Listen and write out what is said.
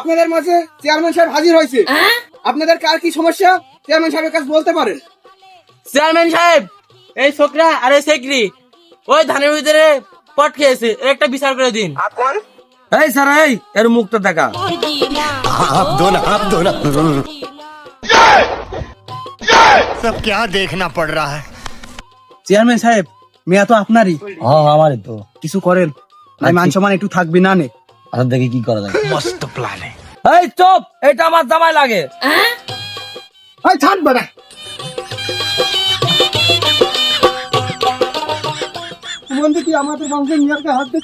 আপনাদের মাঝে চেয়ারম্যান সাহেব হাজির হয়েছে। আপনাদের কার কি সমস্যা চেয়ারম্যান সাহেবের কাছে বলতে পারেন। চেয়ারম্যান সাহেব, এই ছোকরা আর এই সেক্রি ওই ধানের ভিতরে পট খেয়েছে, এর একটা বিচার করে দিন। এই স্যার, এই এর মুখটা দেখা। आप दो ना सब क्या देखना पड़ रहा है। চেয়ারম্যান সাহেব, মেয়া তো আপনারই, হ্যাঁ আমারই তো। কিছু করেন নাই, মান সম্মান একটু থাকবি না নে। আচ্ছা দেখি কি করা যায়। मस्त प्लान है। এই চুপ, এটা আমার জামাই লাগে। এই ছাড় বেটা। বন্ধু কি আমাদের বংশের মেয়েকে হাত দিয়ে